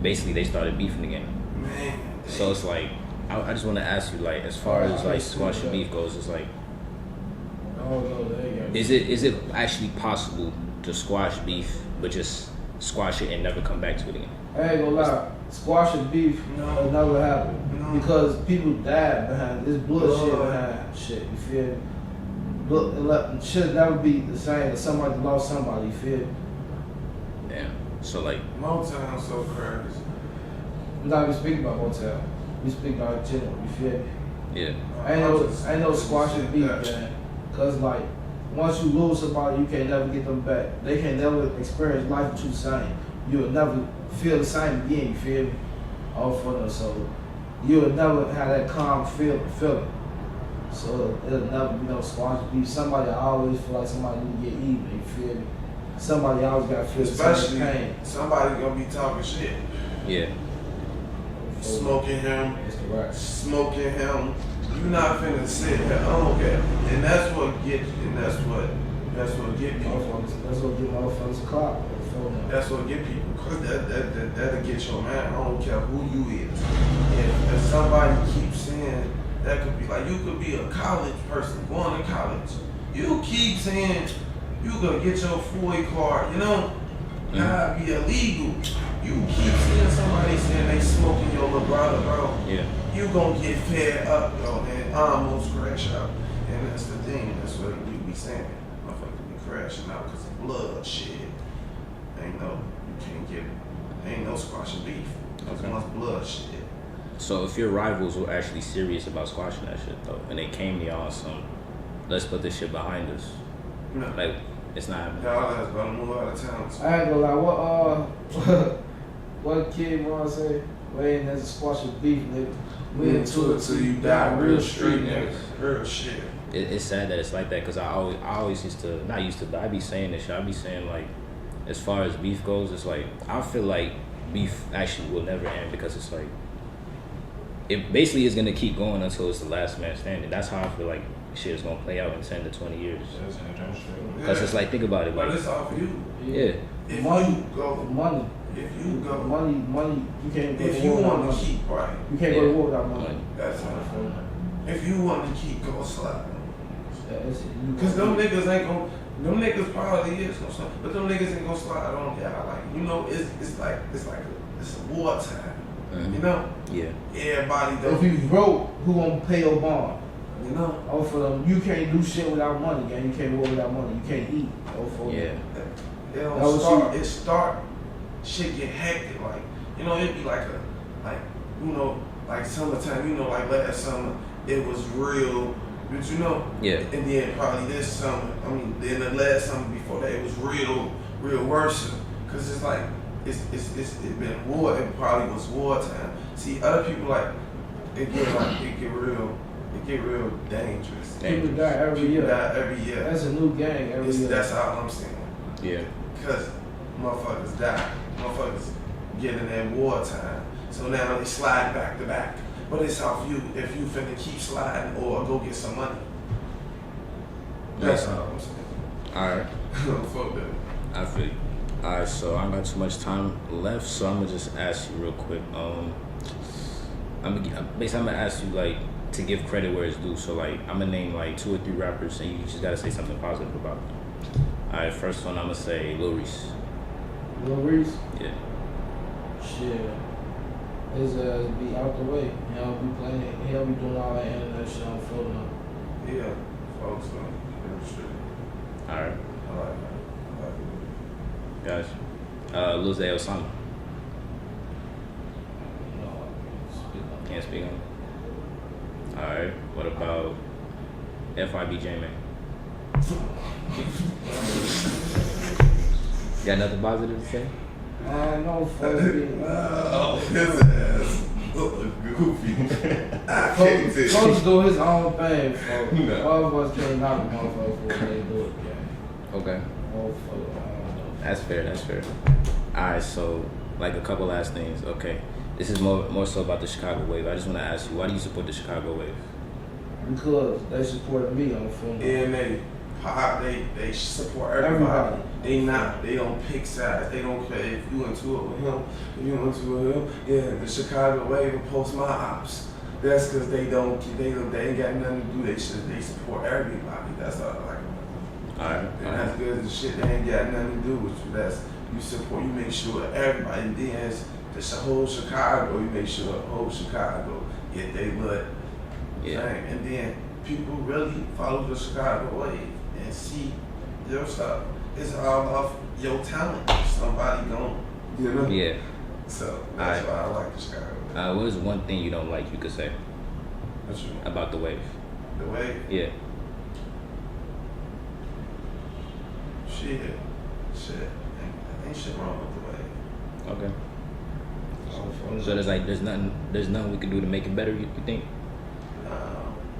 basically they started beefing again. Man. So it's like I just want to ask you, like, as far as like squash and beef goes, it's like, is it actually possible to squash beef, but just squash it and never come back to it again? I ain't gonna lie, squash and beef will never happen because people died behind this bullshit behind shit. You feel me? But should never be the same as somebody lost somebody. You feel me? Damn. So like Motown so crazy. We're not even speaking about Motown. We speak about general. You feel me? Yeah. Ain't no squash and beef, man. Cause like once you lose somebody, you can't never get them back. They can never experience life with you the same. You'll never feel the same again. You feel me? All for them. So you'll never have that calm feeling. So it'll never be no squash beef. Somebody always feel like somebody need to get even. You feel me? Somebody always got to feel the same pain. Somebody gonna be talking shit. Yeah. Smoking him. Right. Smoking him. You not finna sit here. I don't care. And that's what get. And that's what get people. That's what get motherfuckers caught. That's what get people. Cause that'll get your man. I don't care who you is. If somebody keeps saying that, could be like you could be a college person going to college. You keep saying you gonna get your FOI card. You know, gotta be illegal. You keep seeing somebody saying they smoking your little brother, bro. Yeah. You gonna get fed up, yo, and almost crash out. And that's the thing. That's what we be saying. Motherfuckers be crashing out because of blood shit. Ain't no squashing beef. That's much blood shit. So if your rivals were actually serious about squashing that shit though, and they came to y'all on some, let's put this shit behind us. No. Like it's not happening. Y'all guys about to move out of town. So. I ain't gonna lie, what kid wanna say? Wait, there's a squash of beef, nigga. We into it till you die. Real street niggas. Real shit. It's sad that it's like that because I always used to, not used to, but I be saying this shit. I be saying like, as far as beef goes, it's like I feel like beef actually will never end because it's like it basically is gonna keep going until it's the last man standing. That's how I feel like shit is gonna play out in 10 to 20 years. Because it's like, think about it, But like it's off you. yeah. If Money. you go, Money. if you go, Money, you can't go if to you war without want to money. keep right, You can't go to war without money. that's how. If you want to keep going slide. Because Cause them niggas ain't gonna, them niggas probably is gonna slide, but them niggas ain't gonna slide on y'all. Like, you know, it's a wartime. Mhm. You know, Yeah. everybody if don't. you broke, who gonna pay your bond? You know, Oh, for them, you can't do shit without money, gang. You can't work without money. You can't eat. Oh, for Yeah. it That don't was start. you. It start. Shit get hectic. Like, you know, it'd be like you know, like summertime. You know, like last summer, it was real. But you know, Yeah. and then probably this summer, then the last summer before that, it was real worse. Cause it's like, it's been war, it probably was wartime. See, other people like, it get real dangerous. people die every People year. die every year. That's a new gang every year. That's all I'm saying. Yeah. Cause motherfuckers die. Motherfuckers get in that wartime. So now they slide back to back. But it's off you if you finna keep sliding or go get some money. That's all I'm saying. Alright. Fuck that. I feel you. Alright, so I don't got too much time left, so I'm gonna just ask you real quick. I'm gonna ask you like to give credit where it's due. So like I'm gonna name like 2 or 3 rappers, and you just gotta say something positive about them. Alright, first one I'm gonna say Lil Reese. Lil Reese? Yeah. Shit. His be out the way. He'll be playing. He'll be doing all that internet shit on floating up. Yeah, folks, real shit. Alright, I like that. guys. Lil Zay Osama. No, speak up. Can't speak on it. Alright, what about FBG, man. Got nothing positive to say? No, fucking. Oh, his ass. Goofy. I can't say Coach do his own thing, folks. No. All of us can't knock a motherfucker for what they do it, gang. Okay. Oh, fuck, I don't know. That's fair, that's fair. Alright, so like a couple last things. Okay. This is more so about the Chicago Wave. I just want to ask you, why do you support the Chicago Wave? Because they supported me on the film. And they support everybody. They don't pick sides. They don't care if you into it with him, if you into it with him. Yeah, the Chicago Wave will post my ops. That's because they ain't got nothing to do. They support everybody. That's all I like. Alright. And that's good as shit. They ain't got nothing to do with you. That's you support. You make sure everybody. And then as the whole Chicago, you make sure the whole Chicago get they blood. Yeah. Thing. And then people really follow the Chicago Wave and see your stuff. It's all off your talent. Somebody gon' you know. Yeah. So that's why I like the Chicago Wave. What is one thing you don't like you could say What's your about the Wave? the Wave? Yeah. Shit. Ain't shit wrong with the Wave. Okay. So there's nothing we can do to make it better. You think?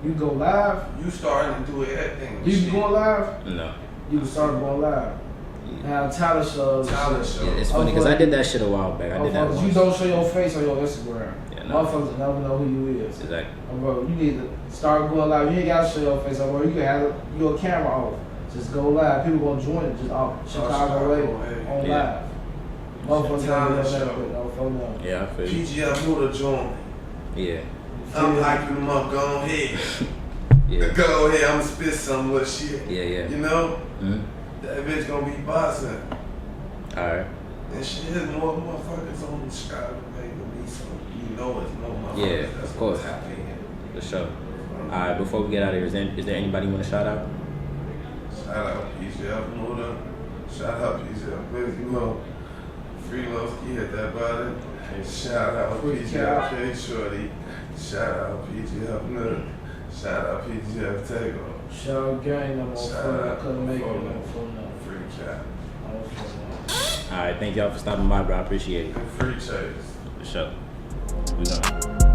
You go live? You starting to do everything. You be going live? No. You can start going live. Have talent shows. Talent show. Yeah, it's funny because I did that shit a while back. I did that once. You don't show your face on your Instagram. Yeah, no. Motherfuckers never know who you is. Exactly. Bro, you need to start going live. You ain't gotta show your face, bro. You can have your camera off. Just go live. People gonna join it just off Chicago Way on Yeah. live. Motherfuckers Talent never know show. that quick. No, for now. Yeah, I feel you. PGF Mooda joined. Yeah. I'm hyping them up. Go ahead. Yeah. Go ahead. I'm gonna spit some little shit. Yeah. You know? Mm-hmm. That bitch gonna be bossing. Alright. And shit, there's more motherfuckers on the Chicago Way than me, so you know it's no motherfuckers. Yeah, That's of course. what's happening. For sure. Alright, before we get out of here, is there anybody you want to shout out? Shout out PGF Mooda. Shout out PGF GlizzyMoe. Free Lowski hit that button. And shout out PGF K Shorty. Shout out PGF Nuk. Shout out PGF Tego. Shout out gang, no more Shout fun. I out couldn't make it Polo. no fun. Free Cat. Alright, thank y'all for stopping by, bro. I appreciate it. And free Chase. For sure. We gone.